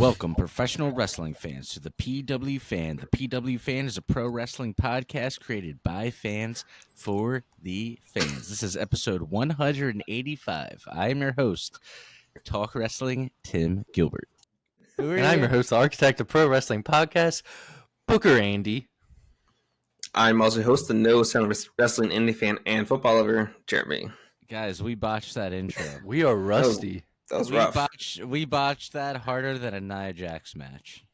Welcome, professional wrestling fans, to the PW Fan. The PW Fan is a pro wrestling podcast created by fans for the fans. This is episode 185. I am your host, Talk Wrestling Tim Gilbert. And I'm your host, the architect of pro wrestling podcast, Booker Andy. I'm also host, the No Sound Wrestling Indie Fan and football lover, Jeremy. Guys, we botched that intro. We are rusty. That was rough. We botched that harder than a Nia Jax match.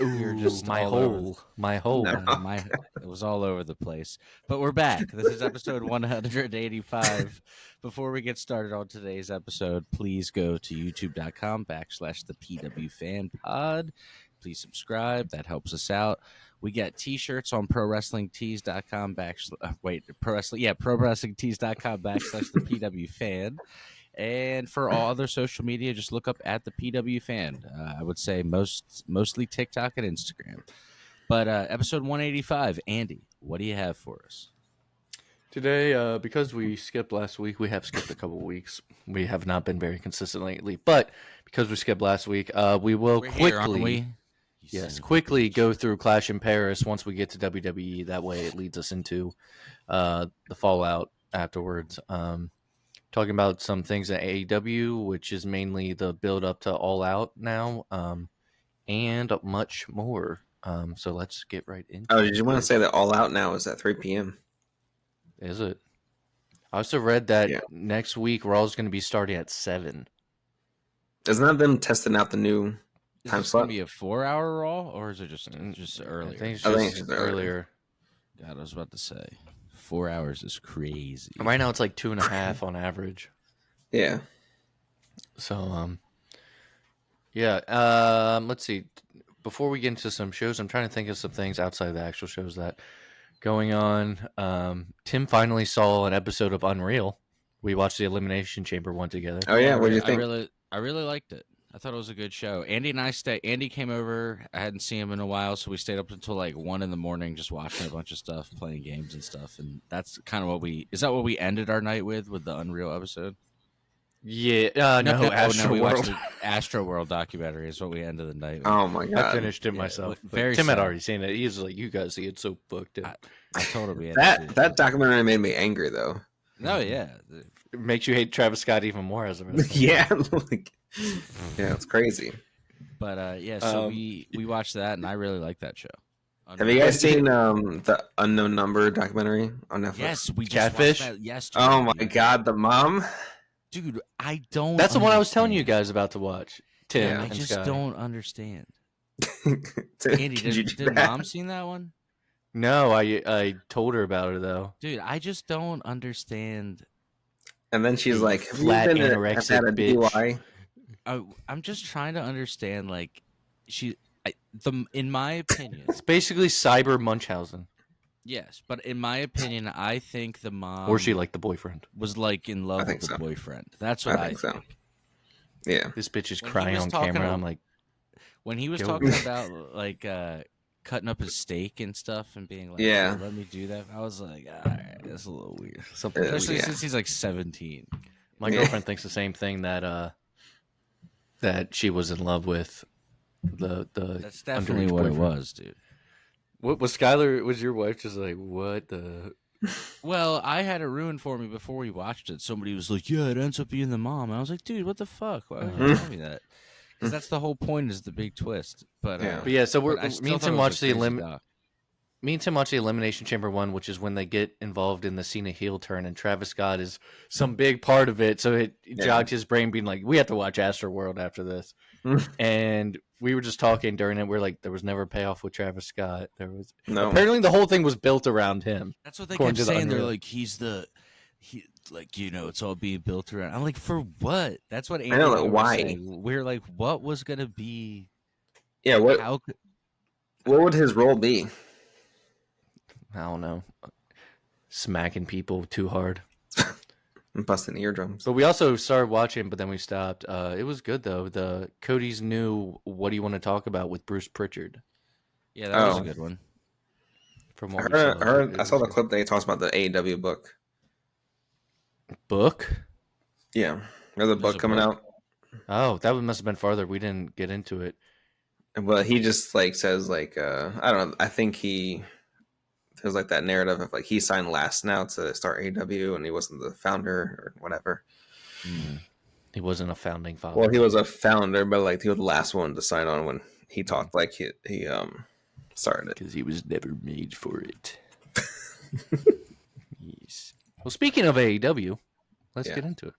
Ooh, just my hole. It was all over the place. But we're back. This is episode 185. Before we get started on today's episode, please go to youtube.com/the PW Fan Pod. Please subscribe. That helps us out. We got t-shirts on prowrestlingtees.com prowrestlingtees.com/the PW Fan. And for all other social media, just look up at the PW Fan. I would say mostly TikTok and Instagram. But episode 185, Andy, what do you have for us? Today, because we skipped last week, we have skipped a couple weeks. We have not been very consistent lately. But because we skipped last week, we will quickly go through Clash in Paris once we get to WWE. That way it leads us into the fallout afterwards. Talking about some things at AEW, which is mainly the build up to All Out now, and much more. So let's get right into it. Oh, did you want to say that All Out now is at 3 p.m.? Is it? I also read that next week Raw is going to be starting at 7. Isn't that them testing out the new time slot? Is it going to be a 4-hour Raw, or is it just earlier? I think it's just earlier. God, I was about to say. 4 hours is crazy. Right now it's like 2.5 on average. Yeah. So, let's see. Before we get into some shows, I'm trying to think of some things outside of the actual shows that going on. Tim finally saw an episode of Unreal. We watched the Elimination Chamber one together. Oh yeah, what do you think? I really liked it. I thought it was a good show. Andy came over. I hadn't seen him in a while, so we stayed up until like 1 a.m. just watching a bunch of stuff, playing games and stuff. And that's kind of is that what we ended our night with the Unreal episode? Yeah. No, Astro we World. watched the Astro World documentary is what we ended the night with. Oh my god. I finished it myself. Tim had already seen it. He was like, you guys see it so booked up. I told him that documentary made me angry though. No, yeah. It makes you hate Travis Scott even more as a wrestler. Yeah, it's crazy. But so we watched that, and I really like that show. Have you guys seen the Unknown Number documentary on Netflix? Yes, we just Catfish. watched that yesterday. Oh my god, the mom. Dude, I don't. That's the one I was telling you guys about to watch. Tim, Yeah. I and just Sky. don't understand. Andy, Andy, did Mom seen that one? No, I told her about it though. Dude, I just don't understand. And then she's like, Flat "Have you been anorexic had a bitch." DUI?" I'm just trying to understand. Like, in my opinion, It's basically Cyber Munchausen. yes, but in my opinion, I think the mom Or she like the boyfriend. was like in love I with think the so. boyfriend. That's what I think. so. Yeah. This bitch is When he crying was on talking camera. to- I'm like, When he was Go. talking about like cutting up his steak and stuff and being like, Yeah. "Hey, let me do that," I was like, all right, that's a little weird. something. Especially yeah. since he's like 17. My Yeah. girlfriend thinks the same thing that she was in love with the That's definitely underage what it boyfriend. was, dude. What was Skylar? Was your wife just like, what the? Well, I had it ruined for me before we watched it. Somebody was like, "Yeah, it ends up being the mom." And I was like, "Dude, what the fuck? Why would you tell me that?" Because that's the whole point, is the big twist. But Yeah. But yeah, so but I me still and thought Tim it was watched a crazy doc. Me and Tim watched the Elimination Chamber one, which is when they get involved in the Cena heel turn, and Travis Scott is some big part of it. So it jogged his brain, being like, "We have to watch Astro World after this." And we were just talking during it. We're like, there was never a payoff with Travis Scott. There was No. apparently the whole thing was built around him. That's what they According kept to the saying. They're Unreal. like, it's all being built around. I'm like, for what? That's what Andy know, and like, I were why? saying. We're like, what was gonna be? Yeah. What would his role be? I don't know, smacking people too hard. I'm busting eardrums. But we also started watching, but then we stopped. It was good though. The Cody's new "What Do You Want to Talk About" with Bruce Pritchard. Yeah, that was Oh. a good one. From I what we heard, I saw the clip. clip that he talks about the AEW book. Book. Yeah, there's a book a coming book. out. Oh, that one must have been farther. We didn't get into it. But he just like says like I don't know. I think there's like that narrative of like he signed last now to start AEW and he wasn't the founder or whatever. He wasn't a founding father. Well, he was a founder, but like he was the last one to sign on when he talked like he started it because he was never made for it. Yes. Well, speaking of AEW, let's get into it.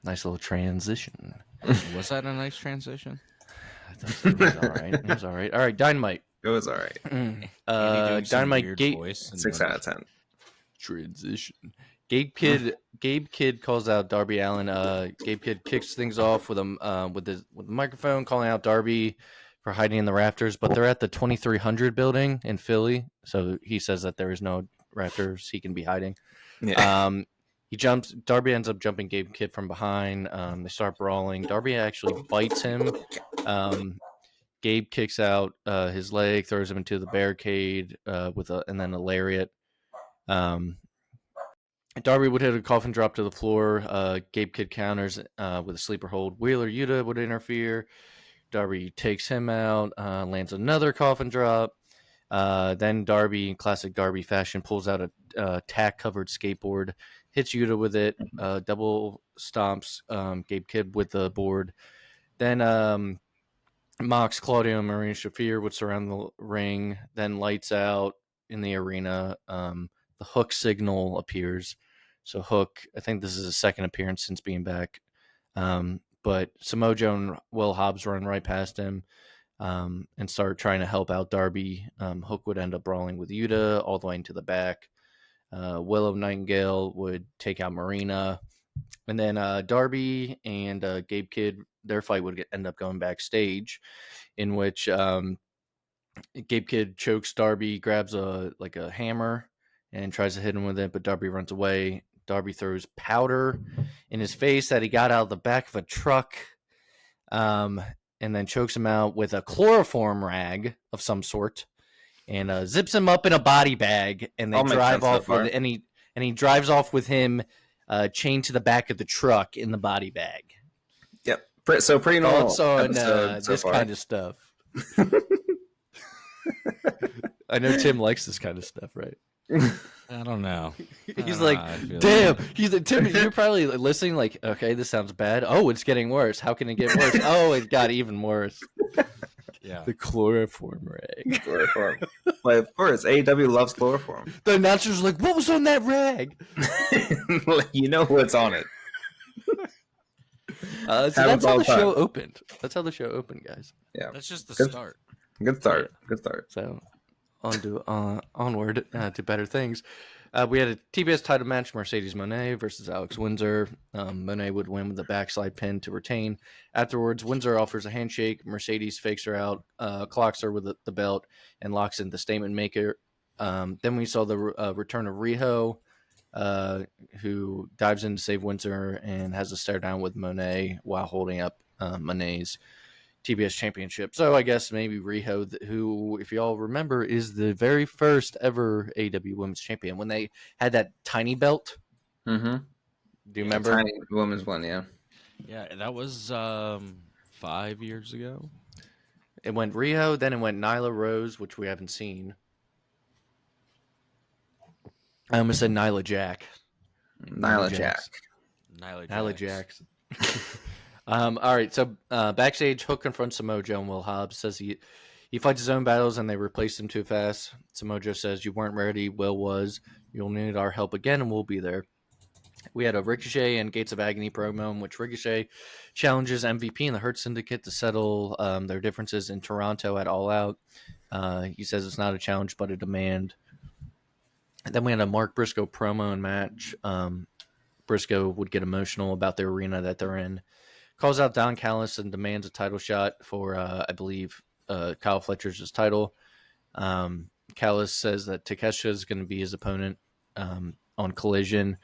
Nice little transition. Was that a nice transition? I thought it was all right. It was all right. All right, Dynamite. It was all right. Dynamite Gate. 6 out of 10. Transition. Gabe Kidd calls out Darby Allin. Gabe Kidd kicks things off with the microphone, calling out Darby for hiding in the rafters. But they're at the 2300 building in Philly, so he says that there is no rafters he can be hiding. Yeah. Darby ends up jumping Gabe Kidd from behind. They start brawling. Darby actually bites him. Gabe kicks out his leg, throws him into the barricade and then a lariat. Darby would hit a coffin drop to the floor. Gabe Kidd counters with a sleeper hold. Wheeler Yuta would interfere. Darby takes him out, lands another coffin drop. Then Darby, in classic Darby fashion, pulls out a tack-covered skateboard, hits Yuta with it, double stomps Gabe Kidd with the board. Then Mox, Claudio, and Marina Shafir would surround the ring, then lights out in the arena. The Hook signal appears. So Hook, I think this is his second appearance since being back. But Samoa Joe and Will Hobbs run right past him and start trying to help out Darby. Hook would end up brawling with Yuta all the way into the back. Willow Nightingale would take out Marina. And then Darby and Gabe Kidd, their fight would end up going backstage, in which Gabe Kidd chokes Darby, grabs a hammer, and tries to hit him with it, but Darby runs away. Darby throws powder in his face that he got out of the back of a truck, and then chokes him out with a chloroform rag of some sort, and zips him up in a body bag, and they drive off with it, and he drives off with him chained to the back of the truck in the body bag. Yep. So pretty normal. Thoughts on this kind of stuff. I know Tim likes this kind of stuff, right? I don't know. He's like, damn. He's like, Tim, you're probably listening like, okay, this sounds bad. Oh, it's getting worse. How can it get worse? Oh, it got even worse. Yeah. The chloroform rag. Chloroform. Well, of course, AEW loves chloroform. The announcer's like, what was on that rag? You know what's on it. So that's how the show opened. That's how the show opened, guys. Yeah. That's just the start. Good start. Yeah. Good start. So onward to better things. We had a TBS title match, Mercedes Moné versus Alex Windsor. Moné would win with a backslide pin to retain. Afterwards, Windsor offers a handshake. Mercedes fakes her out, clocks her with the belt, and locks in the statement maker. Then we saw the return of Riho, who dives in to save Windsor and has a stare down with Moné while holding up Moné's TBS championship. So I guess maybe Riho, who, if y'all remember, is the very first ever AEW Women's Champion when they had that tiny belt. Mm-hmm. Do you remember? Tiny women's one, yeah. Yeah, that was 5 years ago. It went Riho, then it went Nyla Rose, which we haven't seen. I almost said Nyla Jack. Nyla Jax. Nyla Jax. All right, so backstage, Hook confronts Samoa Joe and Will Hobbs, says he fights his own battles and they replaced him too fast. Samoa Joe says, you weren't ready, Will was. You'll need our help again and we'll be there. We had a Ricochet and Gates of Agony promo in which Ricochet challenges MVP and the Hurt Syndicate to settle their differences in Toronto at All Out. He says it's not a challenge but a demand. And then we had a Mark Briscoe promo and match. Briscoe would get emotional about the arena that they're in. Calls out Don Callis and demands a title shot for, I believe, Kyle Fletcher's title. Callis says that Takeshita is going to be his opponent on Collision.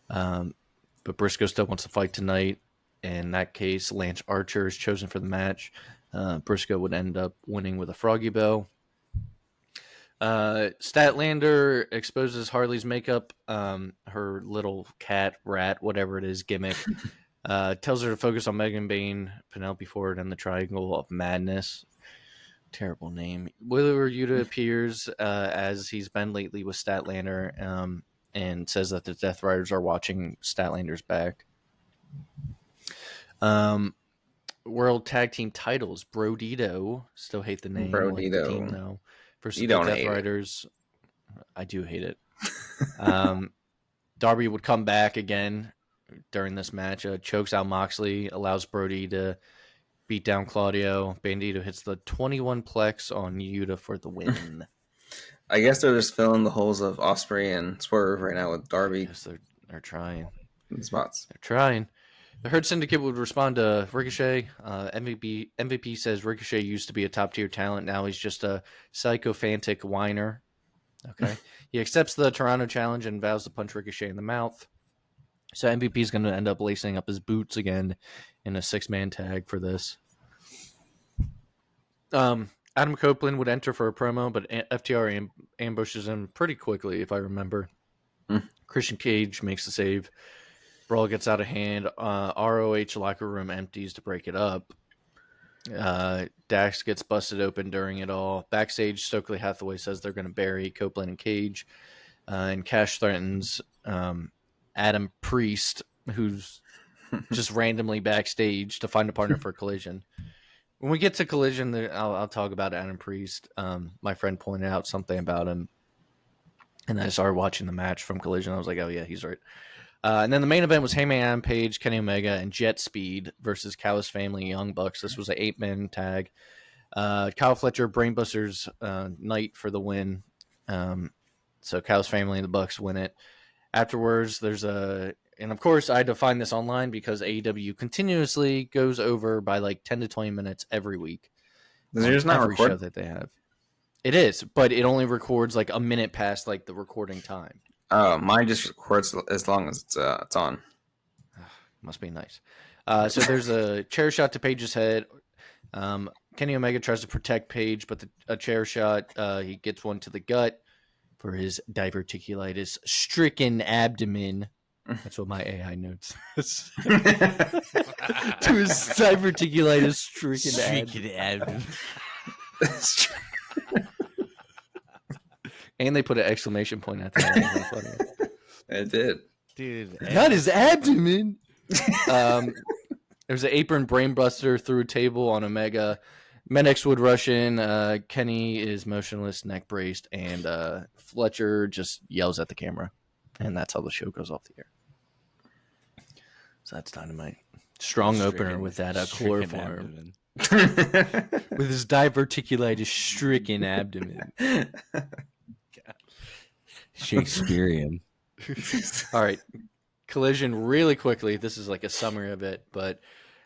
But Briscoe still wants to fight tonight. In that case, Lance Archer is chosen for the match. Briscoe would end up winning with a Froggy Bell. Statlander exposes Harley's makeup, her little cat, rat, whatever it is, gimmick. Tells her to focus on Megan Bain, Penelope Ford, and the Triangle of Madness. terrible name. Wheeler Yuta appears as he's been lately with Statlander, and says that the Death Riders are watching Statlander's back. World Tag Team titles. Brodito, still hate the name, like the team though, versus You the don't Death hate it. Riders. I do hate it. Darby would come back again during this match. Chokes out Moxley, allows Brody to beat down Claudio. Bandito hits the 21 plex on Yuta for the win. I guess they're just filling the holes of Ospreay and Swerve right now with Darby. Yes, they're trying. Spots. They're trying. The Hurt Syndicate would respond to Ricochet. MVP says Ricochet used to be a top-tier talent. Now he's just a sycophantic whiner. Okay. He accepts the Toronto challenge and vows to punch Ricochet in the mouth. So MVP is going to end up lacing up his boots again in a 6-man tag for this. Adam Copeland would enter for a promo, but FTR ambushes him pretty quickly, if I remember. Christian Cage makes the save. Brawl gets out of hand. ROH locker room empties to break it up. Dax gets busted open during it all. Backstage, Stokely Hathaway says they're going to bury Copeland and Cage. And Cash threatens Adam Priest, who's just randomly backstage, to find a partner for Collision. When we get to Collision, I'll talk about Adam Priest. My friend pointed out something about him, and I started watching the match from Collision. I was like, oh, yeah, he's right. And then the main event was Heyman Adam Page, Kenny Omega, and Jet Speed versus Callis Family Young Bucks. This was an 8-man tag. Kyle Fletcher, Brainbusters Knight for the win. So Callis Family and the Bucks win it. Afterwards, and of course, I had to find this online because AEW continuously goes over by like 10 to 20 minutes every week. Does it just not every record? show that they have. It is, but it only records like a minute past like the recording time. Oh, mine just records as long as it's on. Must be nice. So there's a chair shot to Page's head. Kenny Omega tries to protect Page, but a chair shot, he gets one to the gut for his diverticulitis stricken abdomen. That's what my AI notes says. To his diverticulitis stricken abdomen. And they put an exclamation point at that. It did. Dude. Not his abdomen. There's an apron brainbuster through a table on Omega. Menex would rush in. Kenny is motionless, neck braced, and Fletcher just yells at the camera. And that's how the show goes off the air. So that's Dynamite. Strong opener with that chloroform. With his diverticulitis stricken abdomen. Shakespearean. All right. Collision really quickly. This is like a summary of it, but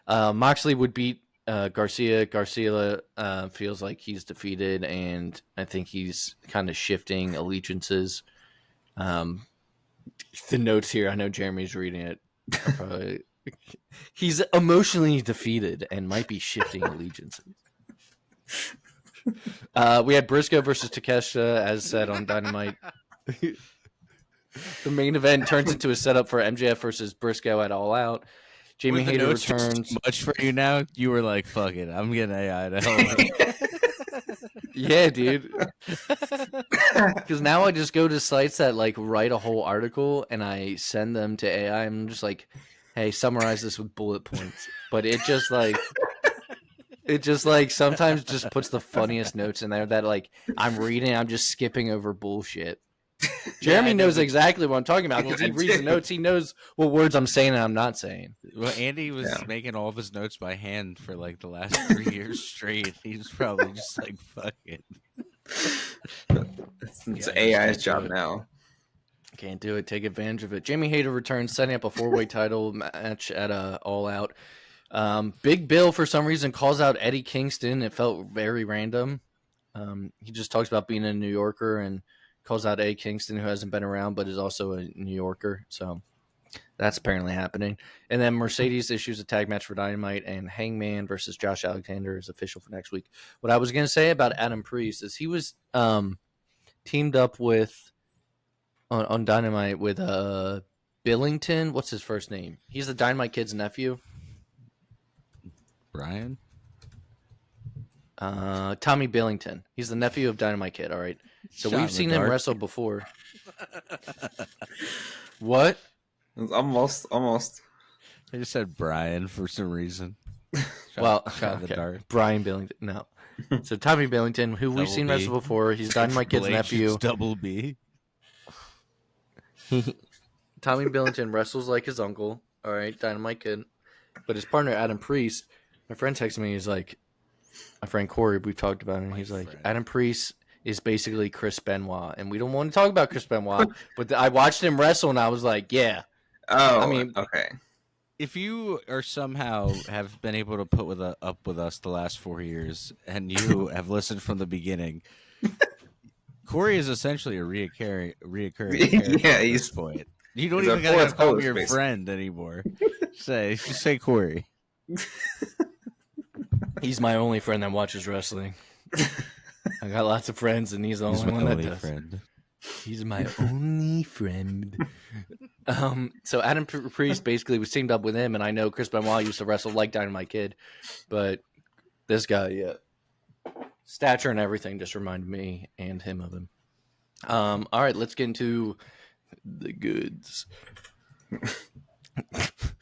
Moxley would beat Garcia. Garcia feels like he's defeated, and I think he's kind of shifting allegiances. The notes here, I know Jeremy's reading it. He's emotionally defeated and might be shifting allegiances. We had Briscoe versus Takeshita, as said on Dynamite. The main event turns into a setup for MJF versus Briscoe at All Out. Jamie Hayter returns. Too much for you now? You were like, fuck it, I'm getting AI to help me. Yeah, dude. Because now I just go to sites that like write a whole article and I send them to AI. I'm just like, hey, summarize this with bullet points. But it just like sometimes just puts the funniest notes in there that like I'm reading. I'm just skipping over bullshit. Jeremy knows exactly what I'm talking about because he reads the notes. He knows what words I'm saying and I'm not saying. Well, Andy was making all of his notes by hand for like the last 3 years straight. He's probably just like, fuck it. It's AI's job now. Can't do it. Take advantage of it. Jamie Hayter returns, setting up a 4-way title match at All Out. Big Bill, for some reason, calls out Eddie Kingston. It felt very random. He just talks about being a New Yorker and calls out Eddie Kingston, who hasn't been around but is also a New Yorker. So that's apparently happening. And then Mercedes issues a tag match for Dynamite, and Hangman versus Josh Alexander is official for next week. What I was going to say about Adam Priest is he was teamed up with on Dynamite with Billington. What's his first name? He's the Dynamite Kid's nephew. Brian? Tommy Billington. He's the nephew of Dynamite Kid. All right. So Shot in we've the seen him dark. wrestle before. What? It's almost. I just said Brian for some reason. Shot in the okay. dark. Brian Billington. No. So Tommy Billington, who we've Double seen B. wrestle before. He's Dynamite Kid's Triple H, nephew. it's Double B. Tommy Billington wrestles like his uncle. All right, Dynamite Kid. But his partner, Adam Priest, my friend texted me. He's like, my friend Corey, we've talked about it. And he's like, Adam Priest is basically Chris Benoit. And we don't want to talk about Chris Benoit. But I watched him wrestle and I was like, yeah. Oh, I mean, okay. If you are somehow have been able to put up with us the last 4 years and you have listened from the beginning, Corey is essentially a reoccurring character Yeah, at this he's- point. You don't he's even our gotta fourth call him host, your basically. friend anymore. Just say Corey. he's my only friend that watches wrestling. I got lots of friends, and he's the only one that does. Friend. He's my only friend. So Adam Priest basically was teamed up with him, and I know Chris Benoit used to wrestle like Dynamite Kid, but this guy, yeah, stature and everything just reminded me and him of him. All right, let's get into the goods.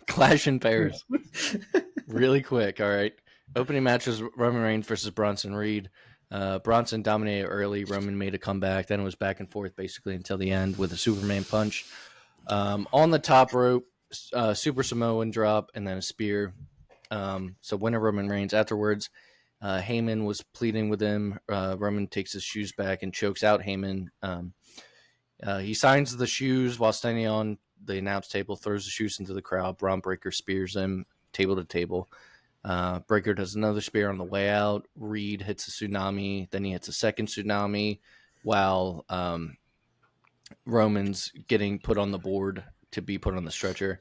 Clash in Paris, really quick. All right, opening match was Roman Reigns versus Bronson Reed. Bronson dominated early. Roman made a comeback. Then it was back and forth basically until the end with a Superman punch. On the top rope, Super Samoan drop, and then a spear. So winner Roman Reigns. Afterwards, Heyman was pleading with him. Roman takes his shoes back and chokes out Heyman. He signs the shoes while standing on the announce table, throws the shoes into the crowd. Braun Breaker spears him table to table. Breaker does another spear on the way out. Reed hits a tsunami. Then he hits a second tsunami while Roman's getting put on the board to be put on the stretcher.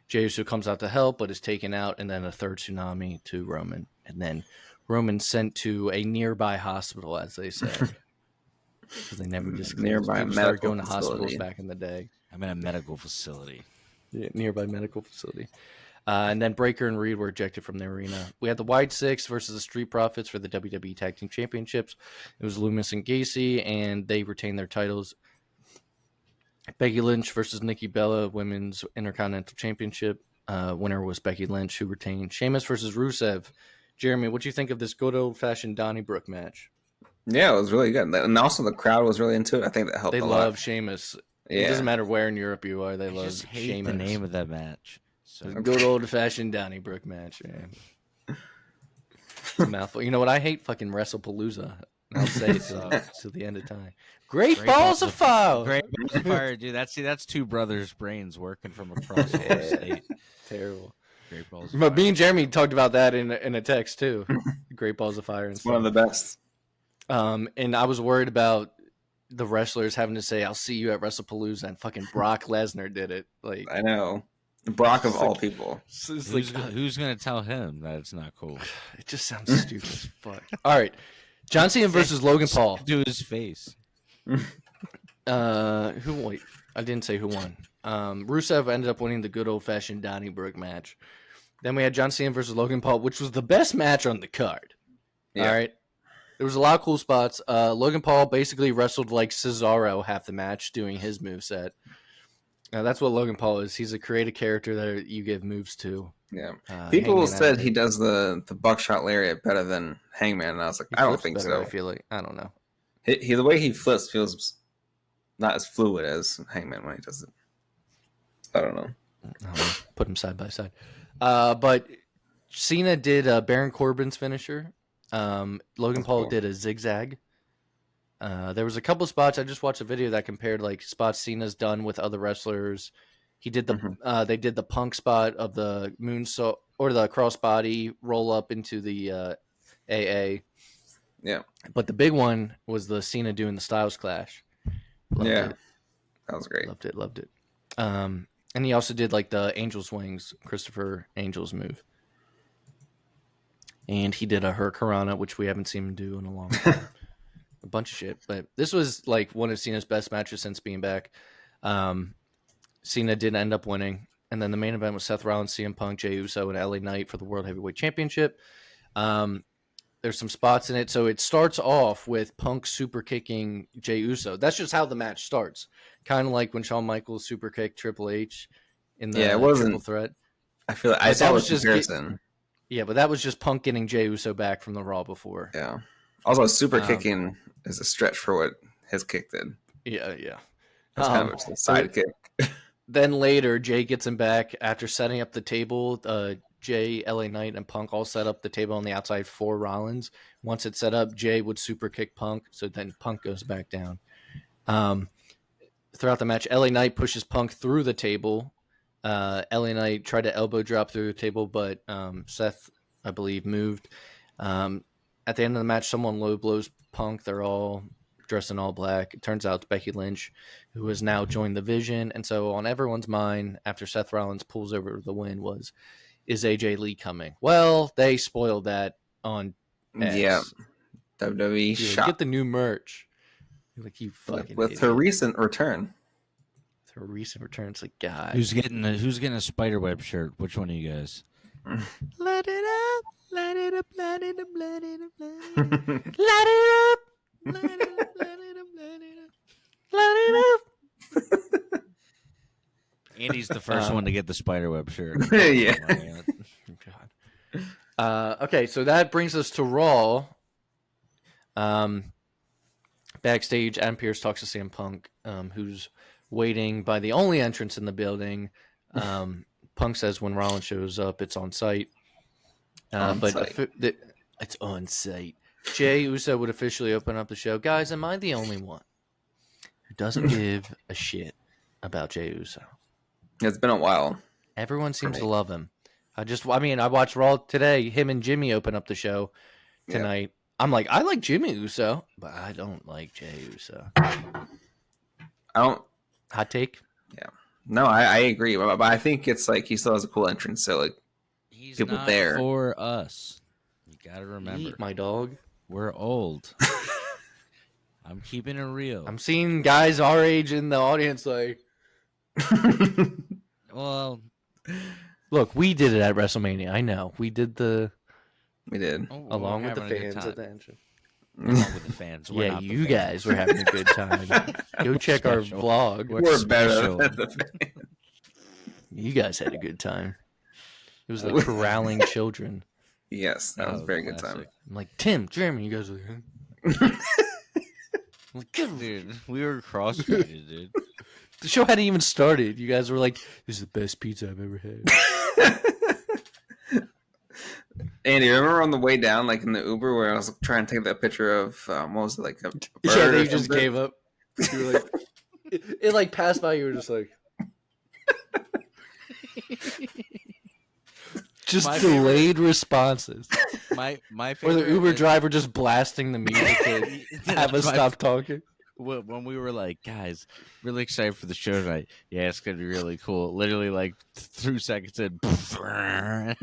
Jey Uso comes out to help, but is taken out, and then a third tsunami to Roman. And then Roman sent to a nearby hospital, as they say. Because they never disclosed. Nearby People started medical going to hospitals facility. back in the day. I'm in a medical facility. Yeah, nearby medical facility. And then Breaker and Reed were ejected from the arena. We had the Wide Six versus the Street Profits for the WWE Tag Team Championships. It was Loomis and Gacy, and they retained their titles. Becky Lynch versus Nikki Bella, Women's Intercontinental Championship. Winner was Becky Lynch, who retained. Sheamus versus Rusev. Jeremy, what do you think of this good old-fashioned Donnybrook match? Yeah, it was really good. And also the crowd was really into it. I think that helped They a love lot. Sheamus. Yeah. It doesn't matter where in Europe you are. They I love just hate Sheamus. the name of that match. So The good old-fashioned Donnybrook match, man. It's a mouthful. You know what? I hate fucking WrestlePalooza. I'll say it till the end of time. Great balls of fire. Great balls of fire, dude. That's two brothers' brains working from across the whole state. Terrible. Great balls. Of But fire. me and Jeremy talked about that in a text too. Great balls of fire and It's stuff. one of the best. And I was worried about the wrestlers having to say, "I'll see you at WrestlePalooza," and fucking Brock Lesnar did it. Like, I know. Brock of all people. it's like, Who's gonna tell him that it's not cool? it just sounds stupid as fuck. All right, John Cena versus Logan Paul. To his face. Who? Wait, I didn't say who won. Rusev ended up winning the good old fashioned Donnybrook match. Then we had John Cena versus Logan Paul, which was the best match on the card. Yeah. All right. There was a lot of cool spots. Logan Paul basically wrestled like Cesaro half the match, doing his moveset. That's what Logan Paul is. He's a creative character that you give moves to. Yeah. Hangman People out said there. he does the buckshot lariat better than Hangman, and I was like, He I don't flips think better, so. I feel like I don't know. He the way he flips feels not as fluid as Hangman when he does it. I don't know. Put them side by side. But Cena did Baron Corbin's finisher. Logan Paul cool. did a zigzag. There was a couple spots. I just watched a video that compared like spots Cena's done with other wrestlers. He did the they did the Punk spot of the moonsault or the crossbody roll up into the AA. Yeah. But the big one was the Cena doing the Styles Clash. Loved Yeah. it. That was great. Loved it. And he also did like the Angel's Wings, Christopher Angel's move. And he did a Hurricanrana, which we haven't seen him do in a long time. A bunch of shit. But this was like one of Cena's best matches since being back. Cena did end up winning. And then the main event was Seth Rollins, CM Punk, Jey Uso, and LA Knight for the World Heavyweight Championship. There's some spots in it. So it starts off with Punk super kicking Jey Uso. That's just how the match starts. Kind of like when Shawn Michaels super kicked Triple H in the it wasn't triple threat. I feel like I saw a comparison. Yeah, but that was just Punk getting Jey Uso back from the Raw before. Yeah. Also, super kicking is a stretch for what his kick did. Yeah. That's kind of a side kick. Then later, Jay gets him back after setting up the table. Jay, LA Knight, and Punk all set up the table on the outside for Rollins. Once it's set up, Jay would super kick Punk, so then Punk goes back down. Throughout the match, LA Knight pushes Punk through the table. LA Knight tried to elbow drop through the table, but Seth, I believe, moved. At the end of the match, someone low blows Punk. They're all dressed in all black. It turns out it's Becky Lynch, who has now joined the Vision. And so on everyone's mind, after Seth Rollins pulls over the win, is AJ Lee coming? Well, they spoiled that on X. Yeah. WWE shot. Get the new merch. Like, you fucking with idiot. her recent return. Her recent return, it's like, God. Who's getting a spiderweb shirt? Which one of you guys? Light it up, light it up, light it up, light it up, light it up, light it up, light it up, light it up, light it up. Andy's the first one to get the spiderweb shirt. Yeah. God. Okay, so that brings us to Raw. Backstage, Adam Pearce talks to CM Punk, who's waiting by the only entrance in the building. Punk says when Rollins shows up, it's on site. It's on site. Jey Uso would officially open up the show. Guys, am I the only one who doesn't give a shit about Jey Uso? It's been a while. Everyone seems to love him. I watched Raw today. Him and Jimmy open up the show tonight. Yeah. I'm like, I like Jimmy Uso, but I don't like Jey Uso. I don't. Hot take? Yeah. No, I agree, but I think it's like he still has a cool entrance, so like he's people not there for us. You gotta remember, my dog. We're old. I'm keeping it real. I'm seeing guys our age in the audience like. Well, look, we did it at WrestleMania. I know we did. Along with the fans at the entrance. Along with the fans. We're not you the guys were having a good time. Go check our vlog. We're better than the fans. You guys had a good time. It was the corralling children. Yes, that was a very good time. I'm like, Tim, Jeremy, you guys were like, dude, we were cross-faded, dude. The show hadn't even started. You guys were like, this is the best pizza I've ever had. Andy, remember on the way down, like in the Uber, where I was trying to take that picture of what was it, like a bird? Yeah, you just gave up. You were like, it like passed by. You were just like, just my delayed responses. My favorite, or the Uber driver just blasting the music to have us stop talking. When we were like, guys, really excited for the show tonight. Yeah, it's gonna be really cool. Literally, like 3 seconds in, starts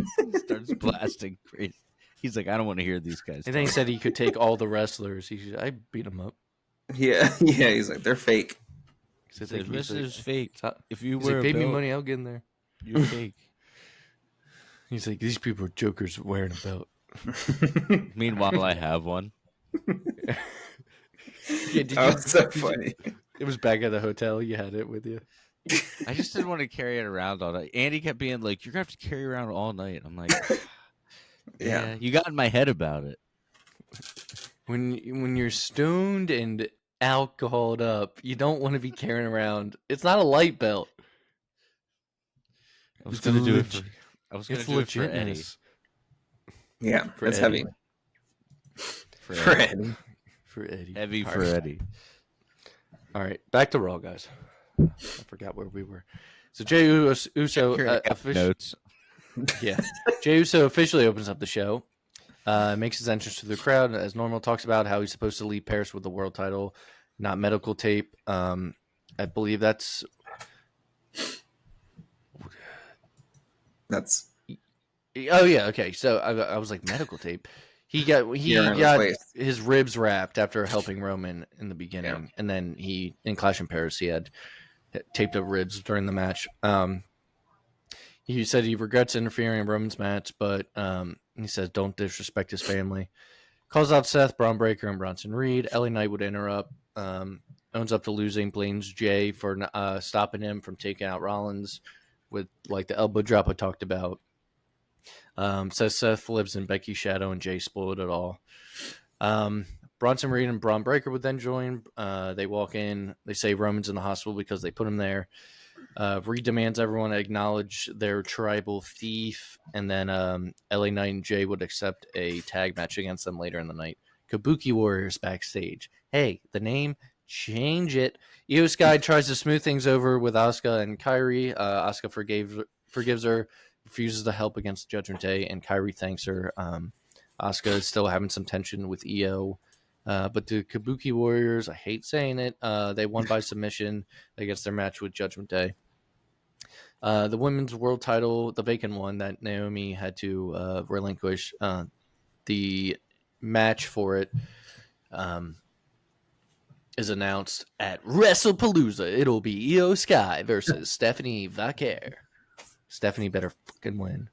blasting crazy. He's like, I don't want to hear these guys. And then he said he could take all the wrestlers. I beat them up. Yeah. He's like, they're fake. He said, this is fake. If you were paid me money, I'll get in there. You're fake. He's like, these people are jokers wearing a belt. Meanwhile, I have one. Yeah, so funny. It was back at the hotel. You had it with you. I just didn't want to carry it around all night. Andy kept being like, you're going to have to carry it around all night. I'm like, yeah, you got in my head about it. When you're stoned and alcoholed up, you don't want to be carrying around. It's not a light belt. I was going to do it for Eddie. Yeah, for it's Eddie. Heavy. For Eddie. For Eddie. Heavy for Eddie. All right, back to Raw, guys. I forgot where we were. So Jey Uso notes. Yeah, Jey Uso officially opens up the show. Makes his entrance to the crowd as normal. Talks about how he's supposed to leave Paris with the world title, not medical tape. I believe that's. Oh yeah, okay. So I was like medical tape. He got his ribs wrapped after helping Roman in the beginning, and then in Clash in Paris he had taped up ribs during the match. He said he regrets interfering in Roman's match, but he says don't disrespect his family. Calls out Seth, Braun Breaker, and Bronson Reed. LA Knight would interrupt. Owns up to losing. Blames Jay for stopping him from taking out Rollins with like the elbow drop I talked about. Says Seth lives in Becky's shadow and Jay spoiled it all. Bronson Reed and Braun Breaker would then join. They walk in. They say Roman's in the hospital because they put him there. Reed demands everyone acknowledge their tribal thief, and then LA Knight and Jay would accept a tag match against them later in the night. Kabuki Warriors backstage. Hey, the name, change it. Io Sky tries to smooth things over with Asuka and Kairi. Asuka forgives her, refuses to help against Judgment Day, and Kairi thanks her. Asuka is still having some tension with Io. But the Kabuki Warriors, I hate saying it, they won by submission against their match with Judgment Day. The women's world title, the vacant one that Naomi had to relinquish, the match for it is announced at WrestlePalooza. It'll be Io Sky versus Stephanie Vaquer. Stephanie better fucking win.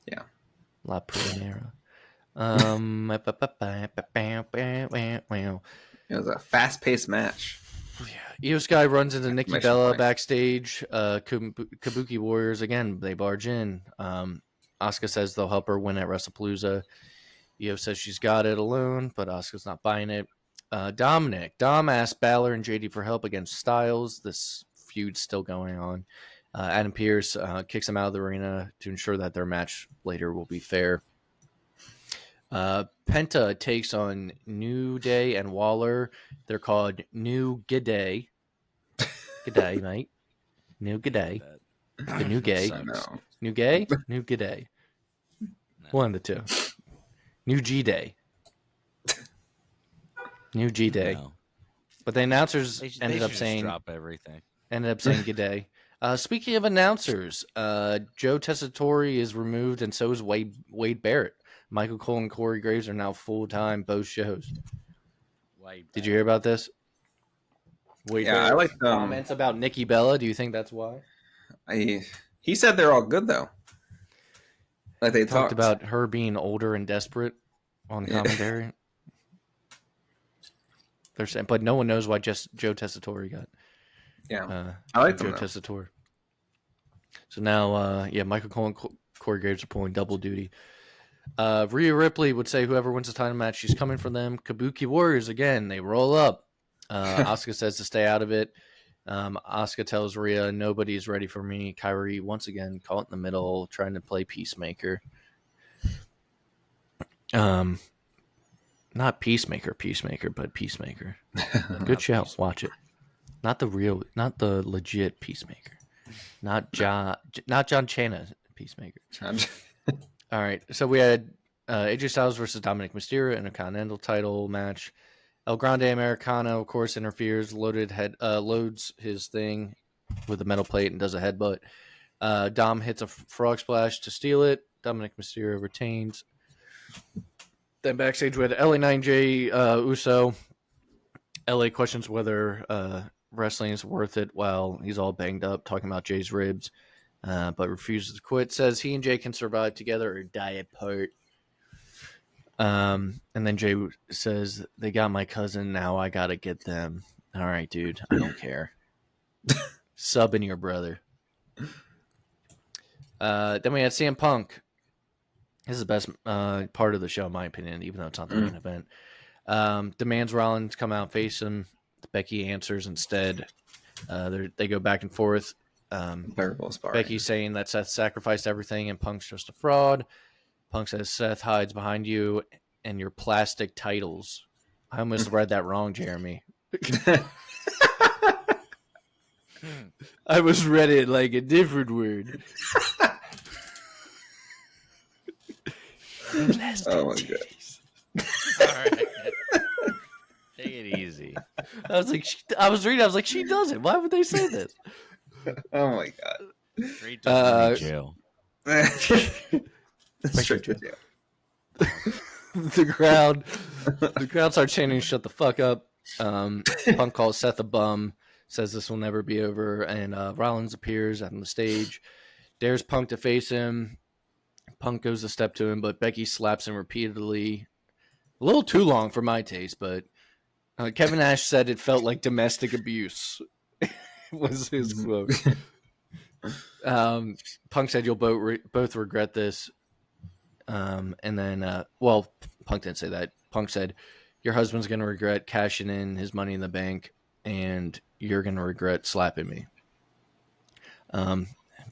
Yeah. La Primera. It was a fast-paced match. Yeah. Io Sky runs into Nikki Exclamation Bella point. backstage. Kabuki Warriors, again, they barge in. Asuka says they'll help her win at WrestlePalooza. Io says she's got it alone, but Asuka's not buying it. Dom asked Balor and JD for help against Styles. This feud's still going on. Adam Pearce kicks him out of the arena to ensure that their match later will be fair. Penta takes on New Day and Waller. They're called New G'day. G'day, mate. New G'day. The New Gay. Sucks. No. New Gay? New G'day. No. One of the two. New G-Day. New G-Day. No. But the announcers They ended should up just saying drop everything. G'day. Speaking of announcers, Joe Tessitore is removed, and so is Wade Barrett. Michael Cole and Corey Graves are now full-time both shows. Did you hear about this? Wade Yeah, I Barrett's like comments about Nikki Bella. Do you think that's why? He said they're all good though. Like they Talked about her being older and desperate on commentary. They're saying, but no one knows why just Joe Tessitore got. Yeah, I like Joe them. Tessitore. So now, Michael Cole and Corey Graves are pulling double duty. Rhea Ripley would say whoever wins the title match, she's coming for them. Kabuki Warriors, again, they roll up. Asuka says to stay out of it. Asuka tells Rhea, nobody's ready for me. Kairi, once again, caught in the middle, trying to play peacemaker. Not peacemaker, but peacemaker. Good show. Watch it. Not the legit peacemaker. Not John Cena peacemaker. All right, so we had AJ Styles versus Dominic Mysterio in a Continental title match. El Grande Americano, of course, interferes, loads his thing with a metal plate and does a headbutt. Dom hits a frog splash to steal it. Dominic Mysterio retains. Then backstage we had LA 9J Uso. LA questions whether wrestling is worth it while he's all banged up, talking about Jay's ribs. But refuses to quit. Says he and Jay can survive together or die apart. And then Jay says, they got my cousin, now I gotta get them. All right, dude, I don't care. Subbing your brother. Then we had CM Punk. This is the best part of the show, in my opinion, even though it's not the main event. Demands Rollins come out and face him. Becky answers instead. They go back and forth. Becky's saying that Seth sacrificed everything and Punk's just a fraud. Punk says Seth hides behind you and your plastic titles. I almost read that wrong, Jeremy. I was read it like a different word. Oh my god! All right. Take it easy. I was like, she does it. Why would they say this? Oh my god! Straight to jail. Straight to jail. The crowd starts chanting, "Shut the fuck up!" Punk calls Seth a bum, says this will never be over, and Rollins appears on the stage, dares Punk to face him. Punk goes a step to him, but Becky slaps him repeatedly. A little too long for my taste, but Kevin Nash said it felt like domestic abuse. Was his quote. Punk said you'll both regret this. And then, Punk didn't say that. Punk said your husband's going to regret cashing in his money in the bank, and you're going to regret slapping me.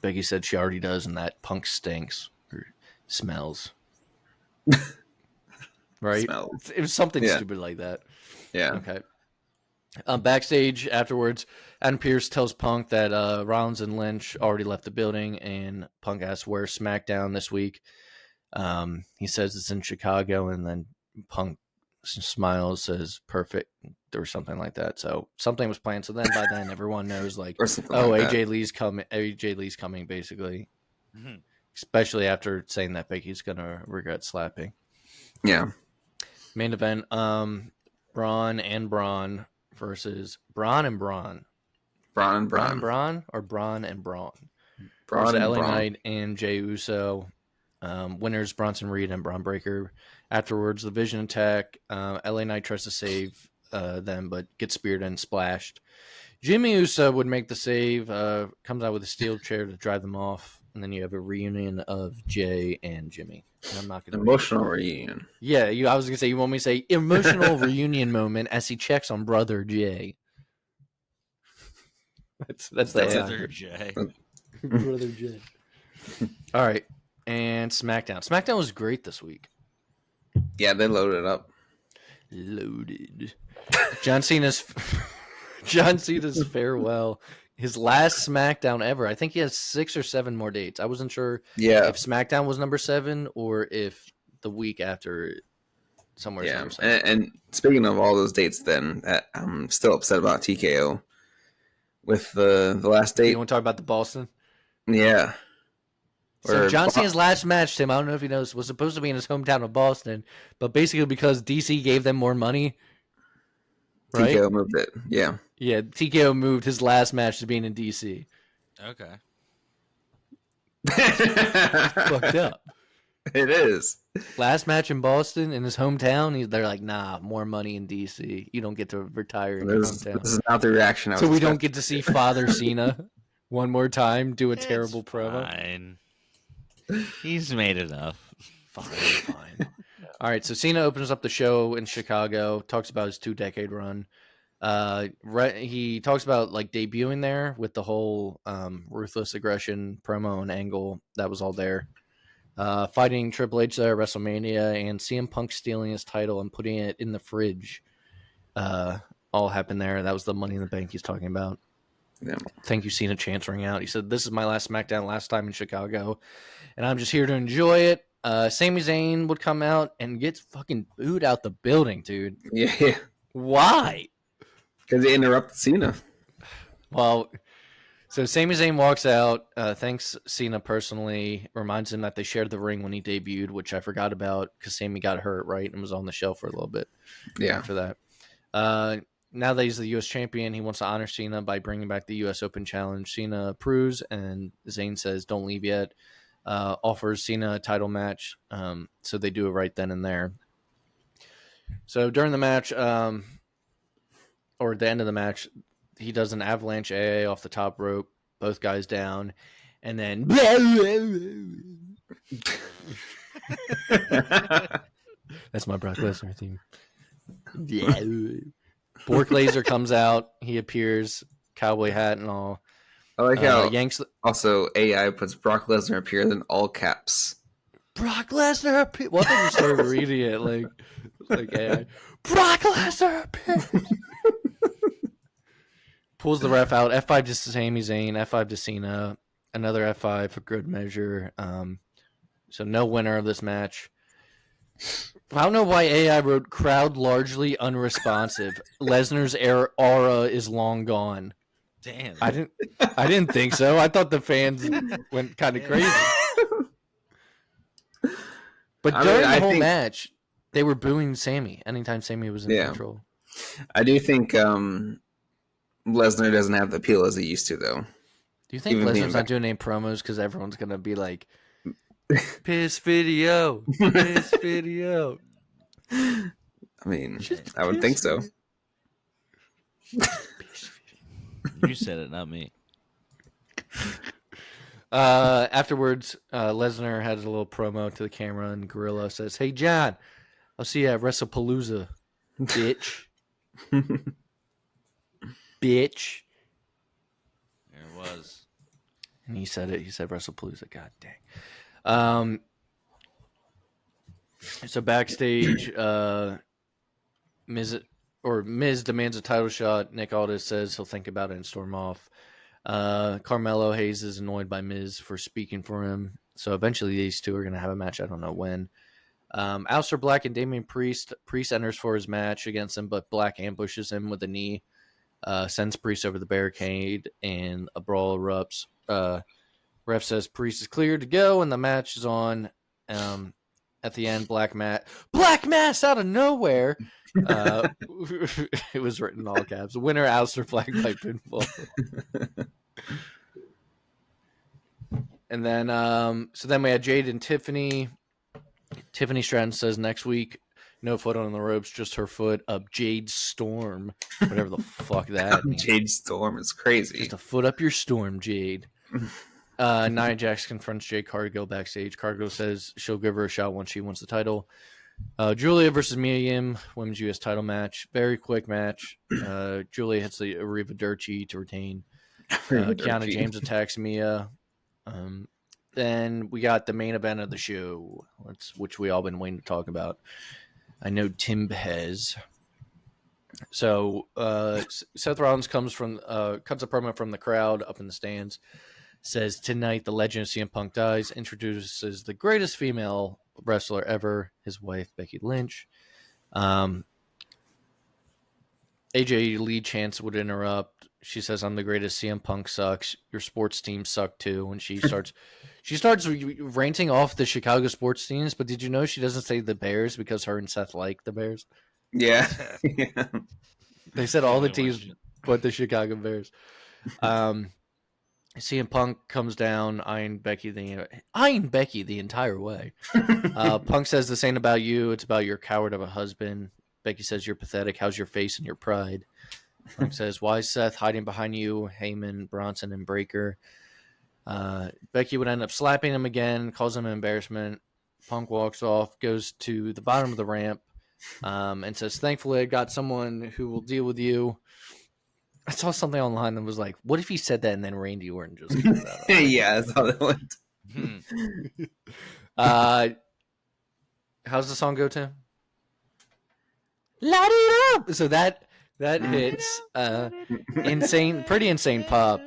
Becky said she already does, and that Punk stinks or smells. Right? Smells. It was something stupid like that. Yeah. Okay. Backstage afterwards, Adam Pearce tells Punk that Rollins and Lynch already left the building, and Punk asks where's SmackDown this week. He says it's in Chicago, and then Punk smiles, says perfect, or something like that. So something was planned. So then by then everyone knows like, oh, like AJ Lee's coming. AJ Lee's coming, basically. Mm-hmm. Especially after saying that Becky's gonna regret slapping. Yeah. Main event, Braun and Braun versus Braun and Braun. Braun and Braun. Braun and Braun or Braun and Braun. Braun and LA Braun. Knight and Jey Uso. Winners Bronson Reed and Braun Breaker. Afterwards, the Vision attack. LA Knight tries to save them, but gets speared and splashed. Jimmy Uso would make the save. Comes out with a steel chair to drive them off, and then you have a reunion of Jay and Jimmy. And I'm not gonna emotional reunion. Yeah, I was gonna say you want me to say emotional reunion moment as he checks on brother Jay. That's brother Jay. Brother Jay. All right, and SmackDown. SmackDown was great this week. Yeah, they loaded it up. Loaded. John Cena's farewell. His last SmackDown ever. I think he has 6 or 7 more dates. I wasn't sure if SmackDown was number 7 or if the week after somewhere. Yeah, and speaking of all those dates, then I'm still upset about TKO with the last date. You want to talk about the Boston? Yeah. So John Cena's last match, Tim, I don't know if you know, was supposed to be in his hometown of Boston, but basically because DC gave them more money, right? TKO moved it. Yeah. Yeah, TKO moved his last match to being in DC. Okay. Fucked up. It is. Last match in Boston, in his hometown, they're like, nah, more money in DC. You don't get to retire in your hometown. This is not the reaction I was So we don't get to see Father Cena one more time do a terrible promo. Fine. He's made enough. Fine. All right, so Cena opens up the show in Chicago, talks about his 2-decade run. He talks about like debuting there with the whole ruthless aggression promo and angle that was all there. Fighting Triple H there at WrestleMania and CM Punk stealing his title and putting it in the fridge. All happened there. That was the Money in the Bank he's talking about. Yeah. Thank you, Cena chants ring out. He said, "This is my last SmackDown, last time in Chicago, and I'm just here to enjoy it." Sami Zayn would come out and gets fucking booed out the building, dude. Yeah. Why? Because he interrupted Cena. Well, so Sami Zayn walks out, thanks Cena personally, reminds him that they shared the ring when he debuted, which I forgot about because Sami got hurt, right, and was on the shelf for a little bit after that. Now that he's the U.S. champion, he wants to honor Cena by bringing back the U.S. Open Challenge. Cena approves, and Zayn says, don't leave yet. Offers Cena a title match, so they do it right then and there. So during the match, or at the end of the match, he does an avalanche AA off the top rope, both guys down, and then that's my Brock Lesnar theme. Bork Laser comes out, he appears, cowboy hat and all. I like how Yanks. Also, AI puts Brock Lesnar appears in all caps. Brock Lesnar appears. What if I just started reading it like AI? Brock Lesnar appears. Pulls the ref out. F5 to Sami Zayn. F5 to Cena. Another F5 for good measure. So no winner of this match. I don't know why AI wrote crowd largely unresponsive. Lesnar's aura is long gone. Damn. I didn't think so. I thought the fans went kind of crazy. But during the whole match, they were booing Sami anytime Sami was in control. I do think Lesnar doesn't have the appeal as he used to, though. Do you think Lesnar's not doing any promos because everyone's going to be like, piss video. I mean, I would think so. You said it, not me. Afterwards, Lesnar has a little promo to the camera, and Gorilla says, "Hey, John, I'll see you at WrestlePalooza, bitch." Bitch. There it was. And he said it. He said WrestlePalooza. God dang. So backstage, Miz demands a title shot. Nick Aldis says he'll think about it and storm off. Carmelo Hayes is annoyed by Miz for speaking for him. So eventually these two are going to have a match. I don't know when. Aleister Black and Damian Priest. Priest enters for his match against him, but Black ambushes him with a knee. Sends Priest over the barricade, and a brawl erupts. Ref says Priest is cleared to go, and the match is on. At the end, Black Mass out of nowhere. It was written in all caps. Winner, Aleister Black by pinfall. And then, so then we had Jade and Tiffany. Tiffany Stratton says next week, no foot on the ropes, just her foot up Jade Storm, whatever the fuck that means. Jade Storm is crazy. Just a foot up your storm, Jade. Nia Jax confronts Jade Cargill backstage. Cargill says she'll give her a shot once she wins the title. Julia versus Mia Yim, women's U.S. title match. Very quick match. Julia hits the Arrivederci to retain. Kiana James attacks Mia. Then we got the main event of the show, which we all been waiting to talk about. I know Tim has. So Seth Rollins cuts a promo from the crowd up in the stands. Says tonight the legend of CM Punk dies. Introduces the greatest female wrestler ever, his wife Becky Lynch. AJ Lee Chance would interrupt. She says, "I'm the greatest. CM Punk sucks. Your sports team suck too." And she starts ranting off the Chicago sports teams. But did you know she doesn't say the Bears because her and Seth like the Bears? Yeah. They said all the teams but the Chicago Bears. CM Punk comes down, eyeing Becky the entire way. Punk says, "This ain't about you. It's about your coward of a husband." Becky says, "You're pathetic. How's your face and your pride?" Punk says, "Why is Seth hiding behind you, Heyman, Bronson, and Breaker?" Becky would end up slapping him again, calls him an embarrassment. Punk walks off, goes to the bottom of the ramp, and says, "Thankfully, I got someone who will deal with you." I saw something online that was like, what if he said that and then Randy Orton just came out? Yeah, that's how that went. How's the song go, Tim? Light it up! So that hits. Pretty insane pop.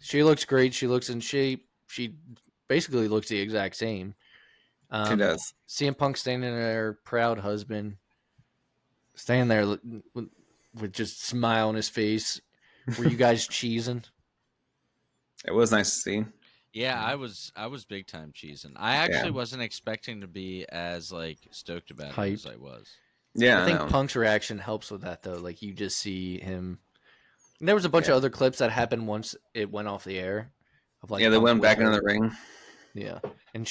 She looks great. She looks in shape. She basically looks the exact same. She does. CM Punk standing there, proud husband, standing there with just a smile on his face. Were you guys cheesing? It was nice to see. Yeah, I was big time cheesing. I actually wasn't expecting to be as like stoked about it as I was. Yeah, I think Punk's reaction helps with that though. Like you just see him. And there was a bunch of other clips that happened once it went off the air. Of like they Punk went back with into her. the ring. Yeah, and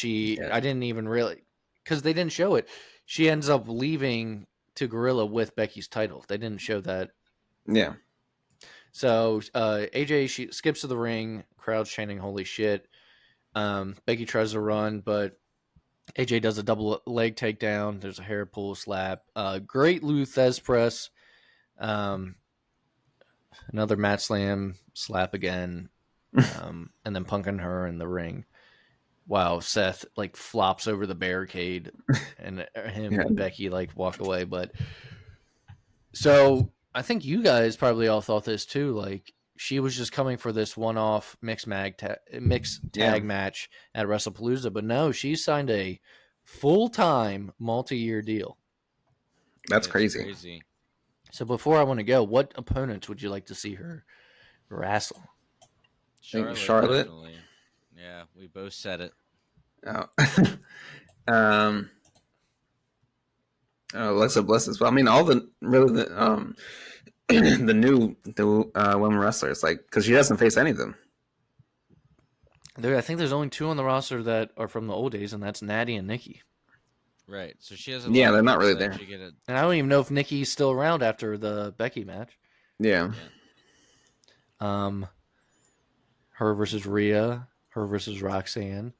I didn't even really because they didn't show it. She ends up leaving to Gorilla with Becky's title. They didn't show that. Yeah. So AJ, she skips to the ring, crowd's chanting "Holy shit!" Becky tries to run, but AJ does a double leg takedown. There's a hair pull slap. Great Lou Thez press. Another mat slam slap again, and then punking her in the ring. Wow, Seth like flops over the barricade, and him and Becky like walk away. But so. I think you guys probably all thought this too. Like she was just coming for this one-off mixed tag match at WrestlePalooza, but no, she signed a full-time multi-year deal. That's crazy. So before I want to go, what opponents would you like to see her wrestle? Charlotte. Definitely. Yeah, we both said it. Alexa Bliss as well. I mean, all the women wrestlers, like, because she doesn't face any of them. I think there's only two on the roster that are from the old days, and that's Natty and Nikki. Right. So she has a Yeah, lot they're of not really that there. she get a, And I don't even know if Nikki's still around after the Becky match. Yeah. Her versus Rhea, her versus Roxanne.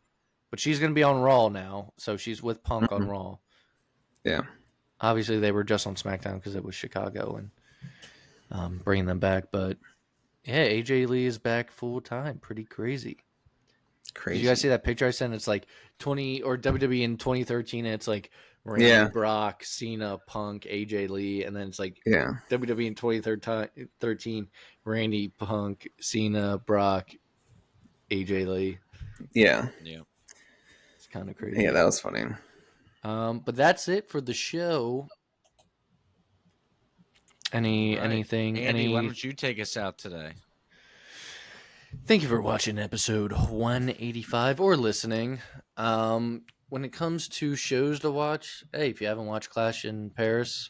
But she's going to be on Raw now, so she's with Punk on Raw. Yeah. Obviously, they were just on SmackDown because it was Chicago and bringing them back. But yeah, AJ Lee is back full time. Pretty crazy. Crazy. Did you guys see that picture I sent? It's like 20 or WWE in 2013. And it's like Randy, Yeah. Brock, Cena, Punk, AJ Lee, and then it's like Yeah. WWE in 2013. Randy, Punk, Cena, Brock, AJ Lee. Yeah. yeah. It's kind of crazy. Yeah, that was funny. But that's it for the show. Anything? Andy, why don't you take us out today? Thank you for watching episode 185 or listening. When it comes to shows to watch, hey, if you haven't watched Clash in Paris,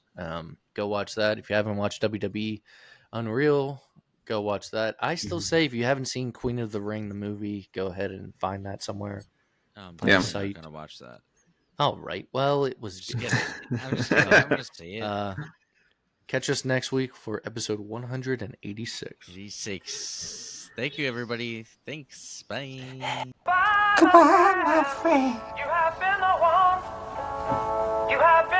go watch that. If you haven't watched WWE Unreal, go watch that. I still say if you haven't seen Queen of the Ring, the movie, go ahead and find that somewhere. I'm Yeah. not gonna watch that. All right. Well, it was Just kidding. I'm just kidding. I'm gonna see it. Catch us next week for episode 186. 86. Thank you, everybody. Thanks. Bye. Goodbye, my friend. You have been the one. You have been